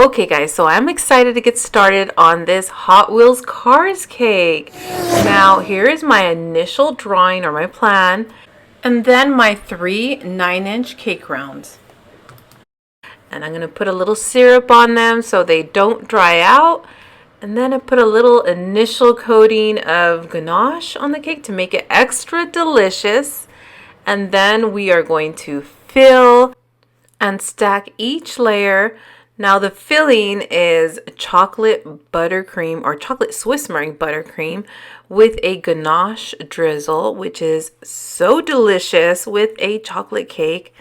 Okay guys, so I'm excited to get started on this Hot Wheels Cars cake. Now here is my initial drawing or my plan, and then my 3 9-inch cake rounds. And I'm going to put a little syrup on them so they don't dry out. And then I put a little initial coating of ganache on the cake to make it extra delicious. And then we are going to fill and stack each layer. Now the filling is chocolate buttercream or chocolate Swiss meringue buttercream with a ganache drizzle, which is so delicious with a chocolate cake.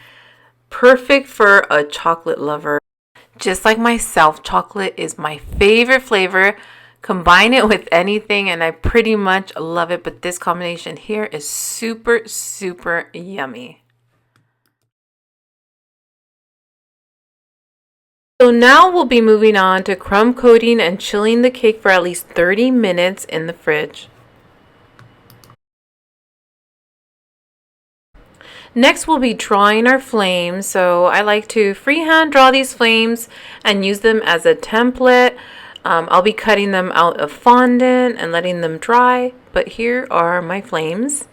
Perfect for a chocolate lover. Just like myself, chocolate is my favorite flavor. Combine it with anything and I pretty much love it, but this combination here is super, super yummy. So now we'll be moving on to crumb coating and chilling the cake for at least 30 minutes in the fridge. Next we'll be drawing our flames. So I like to freehand draw these flames and use them as a template. I'll be cutting them out of fondant and letting them dry, but here are my flames.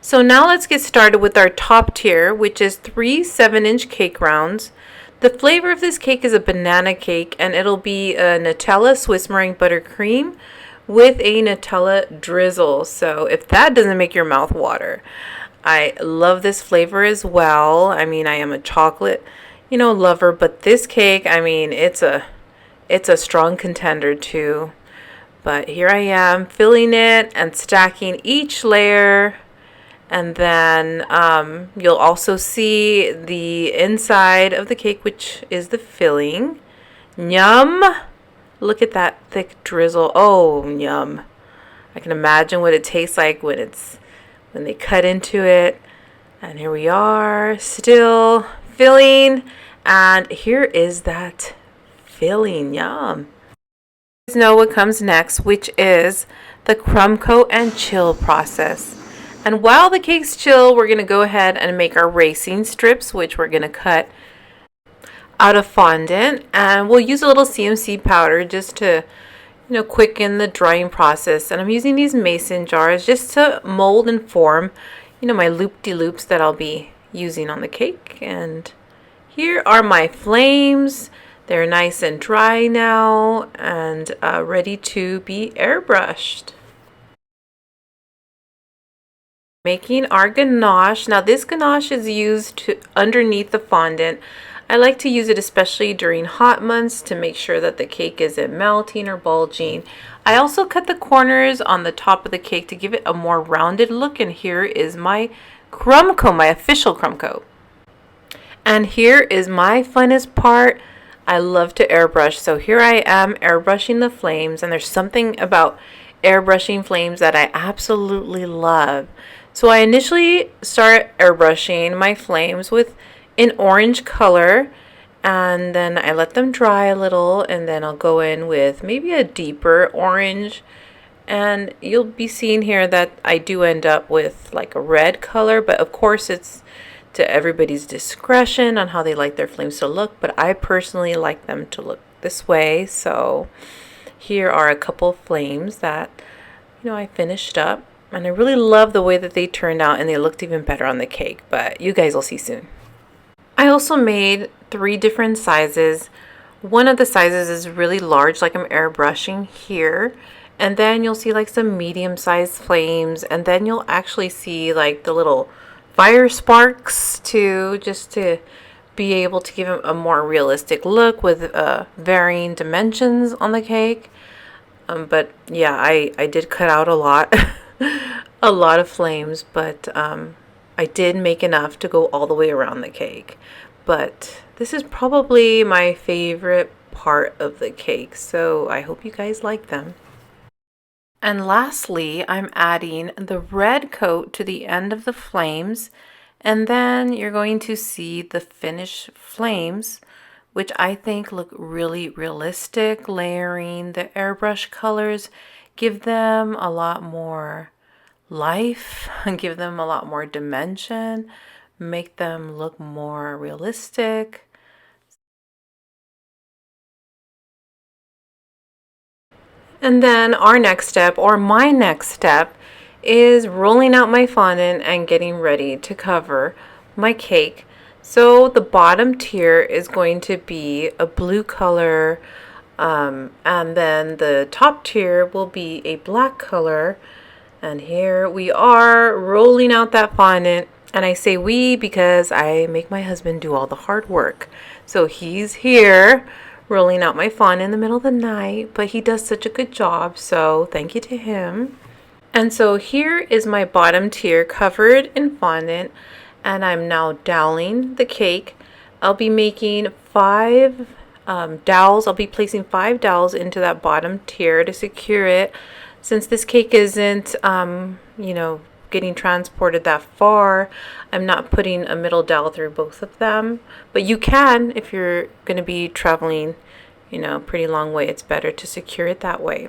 So now let's get started with our top tier, which is 3 7-inch cake rounds. The flavor of this cake is a banana cake, and it'll be a Nutella Swiss meringue buttercream with a Nutella drizzle. So if that doesn't make your mouth water, I love this flavor as well. I mean, I am a chocolate, lover, but this cake, I mean, it's a strong contender too. But here I am filling it and stacking each layer. And then you'll also see the inside of the cake, which is the filling. Yum! Look at that thick drizzle. Oh, yum. I can imagine what it tastes like when they cut into it. And here we are, still filling. And here is that filling. Yum. You guys know what comes next, which is the crumb coat and chill process. And while the cakes chill, we're going to go ahead and make our racing strips, which we're going to cut out of fondant. And we'll use a little CMC powder just to, quicken the drying process. And I'm using these mason jars just to mold and form, my loop-de-loops that I'll be using on the cake. And here are my flames. They're nice and dry now and ready to be airbrushed. Making our ganache. Now this ganache is used underneath the fondant. I like to use it especially during hot months to make sure that the cake isn't melting or bulging. I also cut the corners on the top of the cake to give it a more rounded look, and here is my crumb coat, my official crumb coat. And here is my funnest part. I love to airbrush, so here I am airbrushing the flames, and there's something about airbrushing flames that I absolutely love. So I initially start airbrushing my flames with an orange color, and then I let them dry a little, and then I'll go in with maybe a deeper orange, and you'll be seeing here that I do end up with like a red color, but of course it's to everybody's discretion on how they like their flames to look, but I personally like them to look this way. So here are a couple of flames that I finished up. And I really love the way that they turned out, and they looked even better on the cake, but you guys will see soon. I also made 3 different sizes. One of the sizes is really large, like I'm airbrushing here. And then you'll see like some medium-sized flames, and then you'll actually see like the little fire sparks too, just to be able to give them a more realistic look with varying dimensions on the cake. But yeah, I did cut out a lot. A lot of flames, but I did make enough to go all the way around the cake. But this is probably my favorite part of the cake, so I hope you guys like them. And lastly, I'm adding the red coat to the end of the flames, and then you're going to see the finished flames, which I think look really realistic. Layering the airbrush colors give them a lot more life and give them a lot more dimension, make them look more realistic. And then our next step, or my next step, is rolling out my fondant and getting ready to cover my cake. So the bottom tier is going to be a blue color, and then the top tier will be a black color. And here we are rolling out that fondant. And I say we because I make my husband do all the hard work. So he's here rolling out my fondant in the middle of the night, but he does such a good job. So thank you to him. And so here is my bottom tier covered in fondant, and I'm now doweling the cake. I'll be making 5 dowels. I'll be placing 5 dowels into that bottom tier to secure it. Since this cake isn't, getting transported that far, I'm not putting a middle dowel through both of them. But you can if you're going to be traveling, pretty long way. It's better to secure it that way.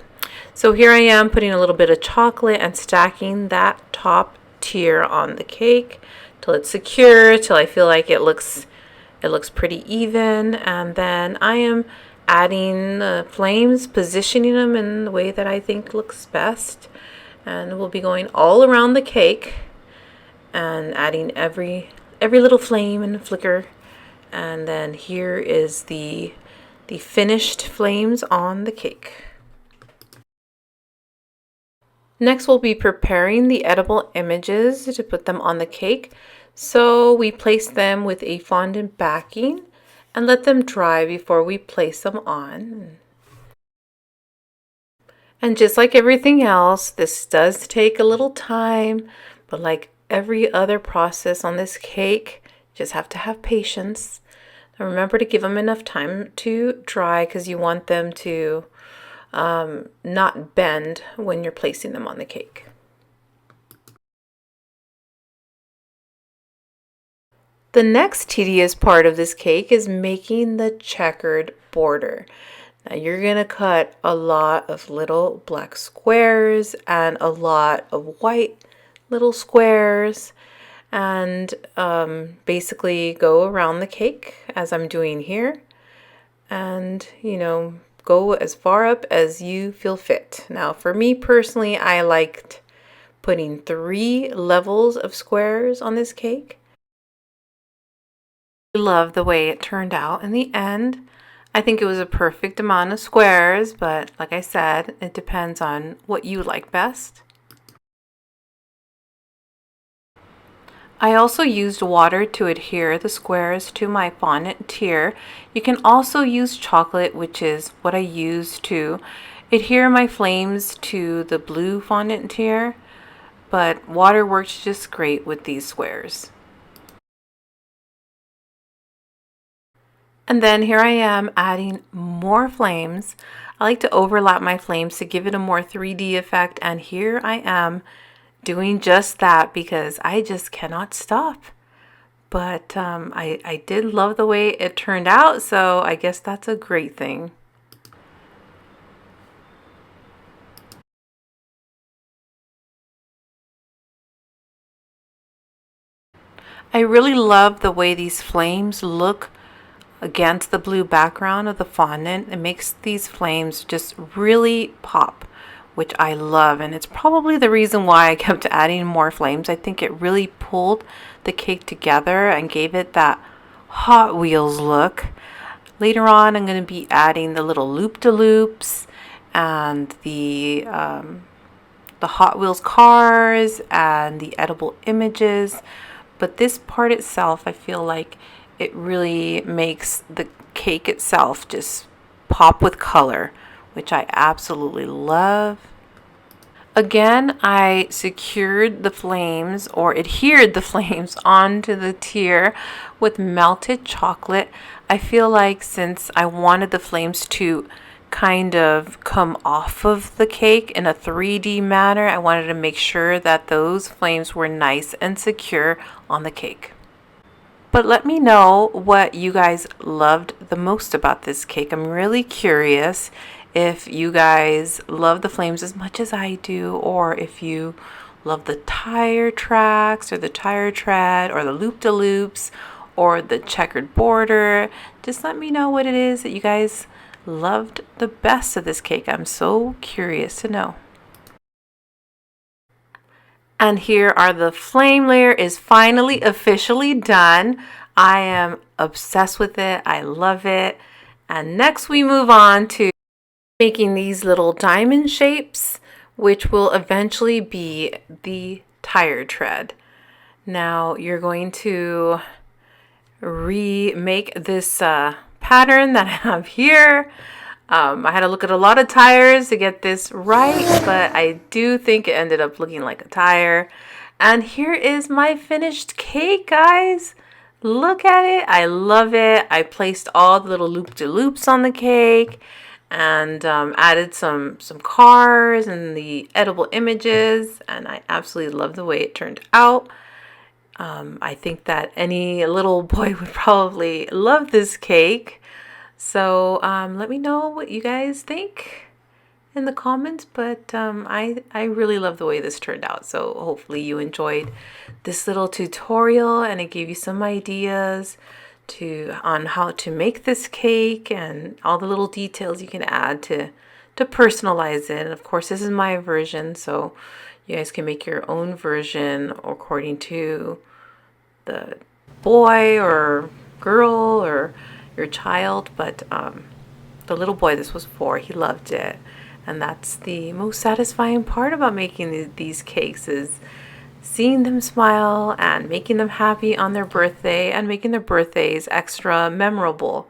So here I am putting a little bit of chocolate and stacking that top tier on the cake till it's secure, till I feel like it looks pretty even. And then I am adding the flames, positioning them in the way that I think looks best. And we'll be going all around the cake and adding every little flame and flicker. And then here is the finished flames on the cake. Next, we'll be preparing the edible images to put them on the cake. So we place them with a fondant backing and let them dry before we place them on. And just like everything else, this does take a little time, but like every other process on this cake, you just have to have patience. And remember to give them enough time to dry because you want them to not bend when you're placing them on the cake. The next tedious part of this cake is making the checkered border. Now you're going to cut a lot of little black squares and a lot of white little squares, and basically go around the cake as I'm doing here, and go as far up as you feel fit. Now for me personally, I liked putting 3 levels of squares on this cake. I love the way it turned out in the end. I think it was a perfect amount of squares, but like I said, it depends on what you like best. I also used water to adhere the squares to my fondant tier. You can also use chocolate, which is what I use to adhere my flames to the blue fondant tier, but water works just great with these squares. And then here I am adding more flames. I like to overlap my flames to give it a more 3D effect, and here I am doing just that because I just cannot stop. But I did love the way it turned out, so I guess that's a great thing. I really love the way these flames look against the blue background of the fondant. It makes these flames just really pop, which I love, and it's probably the reason why I kept adding more flames. I think it really pulled the cake together and gave it that Hot Wheels look. Later on, I'm going to be adding the little loop-de-loops and the Hot Wheels cars and the edible images, but this part itself, I feel like it really makes the cake itself just pop with color, which I absolutely love. Again, I secured the flames or adhered the flames onto the tier with melted chocolate. I feel like since I wanted the flames to kind of come off of the cake in a 3D manner, I wanted to make sure that those flames were nice and secure on the cake. But let me know what you guys loved the most about this cake. I'm really curious if you guys love the flames as much as I do, or if you love the tire tracks or the tire tread or the loop-de-loops or the checkered border. Just let me know what it is that you guys loved the best of this cake. I'm so curious to know. And here are the flame layer is finally officially done. I am obsessed with it. I love it. And next we move on to making these little diamond shapes, which will eventually be the tire tread. Now you're going to remake this pattern that I have here. I had to look at a lot of tires to get this right, but I do think it ended up looking like a tire. And here is my finished cake, guys. Look at it. I love it. I placed all the little loop-de-loops on the cake and added some cars and the edible images, and I absolutely love the way it turned out. I think that any little boy would probably love this cake. So let me know what you guys think in the comments, but I really love the way this turned out. So hopefully you enjoyed this little tutorial and it gave you some ideas on how to make this cake and all the little details you can add to personalize it. And of course, this is my version, so you guys can make your own version according to the boy or girl or your child. But the little boy this was for, he loved it. And that's the most satisfying part about making these cakes, is seeing them smile and making them happy on their birthday and making their birthdays extra memorable.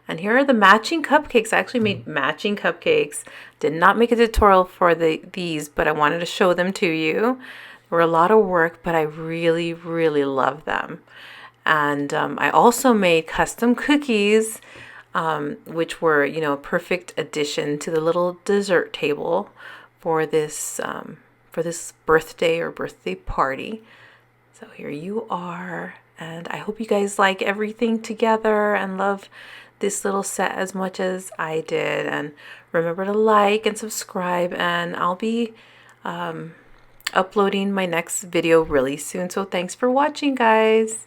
And here are the matching cupcakes. I actually made matching cupcakes. Did not make a tutorial for these, but I wanted to show them to you. They were a lot of work, but I really, really love them. And I also made custom cookies, which were, you know, a perfect addition to the little dessert table for this birthday or birthday party. So here you are, and I hope you guys like everything together and love this little set as much as I did. And remember to like and subscribe, and I'll be uploading my next video really soon. So thanks for watching, guys.